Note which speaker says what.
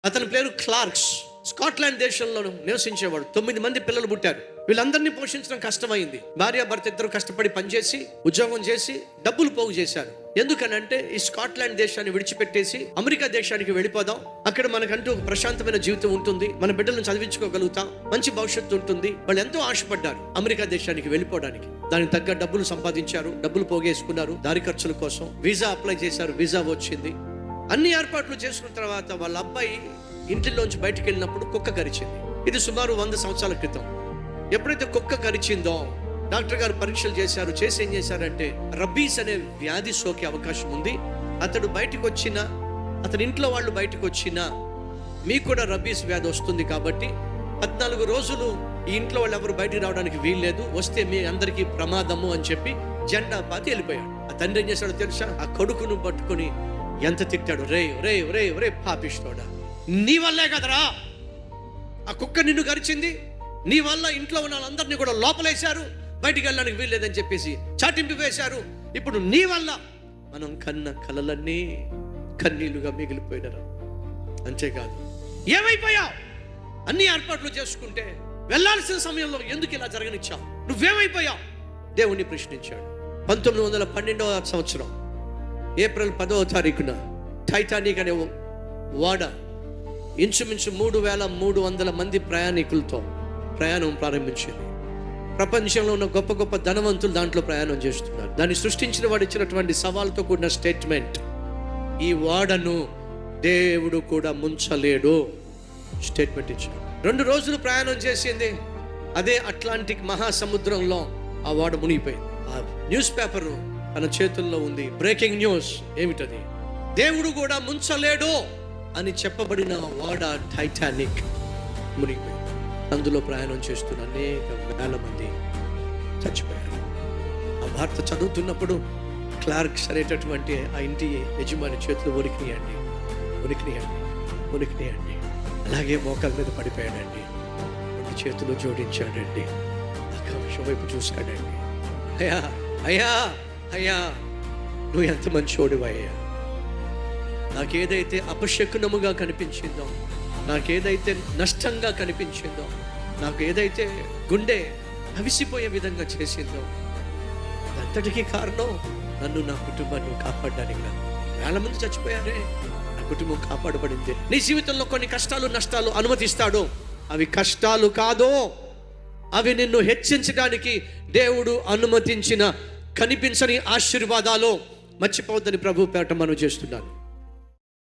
Speaker 1: అతని పేరు Clarks. Scotland దేశంలో నివసించేవాడు. 9 మంది పిల్లలు పుట్టారు. వీళ్ళందరినీ పోషించడం కష్టమైంది. భార్య భర్త ఇద్దరు కష్టపడి పనిచేసి ఉద్యోగం చేసి డబ్బులు పోగు చేశారు. ఎందుకనంటే ఈ స్కాట్లాండ్ దేశాన్ని విడిచిపెట్టేసి అమెరికా దేశానికి వెళ్ళిపోదాం, అక్కడ మనకంటూ ఒక ప్రశాంతమైన జీవితం ఉంటుంది, మన బిడ్డలను చదివించుకోగలుగుతాం, మంచి భవిష్యత్తు ఉంటుంది. వాళ్ళు ఎంతో ఆశపడ్డారు అమెరికా దేశానికి వెళ్ళిపోవడానికి. దానికి తగ్గ డబ్బులు సంపాదించారు, డబ్బులు పోగేసుకున్నారు దారి ఖర్చుల కోసం. వీసా అప్లై చేశారు, వీసా వచ్చింది. అన్ని ఏర్పాట్లు చేసుకున్న తర్వాత వాళ్ళ అబ్బాయి ఇంటిలోంచి బయటకు వెళ్ళినప్పుడు కుక్క కరిచింది. ఇది సుమారు 100 సంవత్సరాల క్రితం. ఎప్పుడైతే కుక్క కరిచిందో డాక్టర్ గారు పరీక్షలు చేశారు. చేసి ఏం చేశారంటే రబ్బీస్ అనే వ్యాధి సోకే అవకాశం ఉంది. అతడు బయటకు వచ్చినా, అతని ఇంట్లో వాళ్ళు బయటకు వచ్చినా మీకు కూడా రబ్బీస్ వ్యాధి వస్తుంది కాబట్టి 14 రోజులు ఈ ఇంట్లో వాళ్ళు ఎవరు బయటికి రావడానికి వీల్లేదు, వస్తే మీ అందరికీ ప్రమాదము అని చెప్పి జెండా పాతి వెళ్ళిపోయాడు. ఆ తండ్రి ఏం చేశాడో తెలుసా? ఆ కొడుకును పట్టుకుని ఎంత తిట్టాడు. రే రే రే రే పాపిస్తోడా, నీ వల్లే కదరా ఆ కుక్క నిన్ను గరిచింది, నీ వల్ల ఇంట్లో ఉన్న వాళ్ళందరినీ కూడా లోపలేశారు, బయటికి వెళ్ళడానికి వీల్లేదని చెప్పేసి చాటింపు వేశారు. ఇప్పుడు నీ వల్ల మనం కన్న కలలన్నీ కన్నీళ్లుగా మిగిలిపోయినారు. అంతేకాదు, ఏమైపోయావు? అన్ని ఏర్పాట్లు చేసుకుంటే వెళ్లాల్సిన సమయంలో ఎందుకు ఇలా జరగనిచ్చావు? నువ్వేమైపోయావు? దేవుణ్ణి ప్రశ్నించాడు. 1912వ సంవత్సరం ఏప్రిల్ 10వ తారీఖున టైటానిక్ అనే ఓడ ఇంచుమించు 3300 మంది ప్రయాణికులతో ప్రయాణం ప్రారంభించింది. ప్రపంచంలో ఉన్న గొప్ప గొప్ప ధనవంతులు దాంట్లో ప్రయాణం చేస్తున్నారు. దాన్ని సృష్టించిన వాడు ఇచ్చినటువంటి సవాల్తో కూడిన స్టేట్మెంట్, ఈ ఓడను దేవుడు కూడా ముంచలేడు స్టేట్మెంట్ ఇచ్చాడు. 2 రోజులు ప్రయాణం చేసింది. అదే అట్లాంటిక్ మహాసముద్రంలో ఆ ఓడ మునిగిపోయింది. ఆ న్యూస్ పేపర్ తన చేతుల్లో ఉంది. Breaking news. ఏమిటది? దేవుడు కూడా ముంచలేడు అని చెప్పబడిన ఓడ టైటానిక్ మునిగిపోయింది. అందులో ప్రయాణం చేస్తున్న అనేక వేల మంది చచ్చిపోయారు. ఆ వార్త చదువుతున్నప్పుడు క్లార్క్స్ అనేటటువంటి ఆ ఇంటి యజమాని చేతులు ఉనికినాయండి. అలాగే మోకాల మీద పడిపోయాడండి. 2 చేతులు జోడించాడండి. ఆకాశం వైపు చూశాడండి. అయ్యా అయ్యా అయ్యా, నువ్వు ఎంత మంచోడివయ్యా. నాకేదైతే అపశకునముగా కనిపించిందో, నాకేదైతే నష్టంగా కనిపించిందో, నాకు ఏదైతే గుండె అవిసిపోయే విధంగా చేసిందో, అంతటికీ కారణం నన్ను, నా కుటుంబాన్ని కాపాడడానికి. వేల మంది చచ్చిపోయారే, నా కుటుంబం కాపాడబడింది. నీ జీవితంలో కొన్ని కష్టాలు నష్టాలు అనుమతిస్తాడు. అవి కష్టాలు కాదు, అవి నిన్ను హెచ్చించడానికి దేవుడు అనుమతించిన కనిపించని ఆశీర్వాదాలు. మర్చిపోవద్దని ప్రభు పేరట మనం చేస్తున్నాను.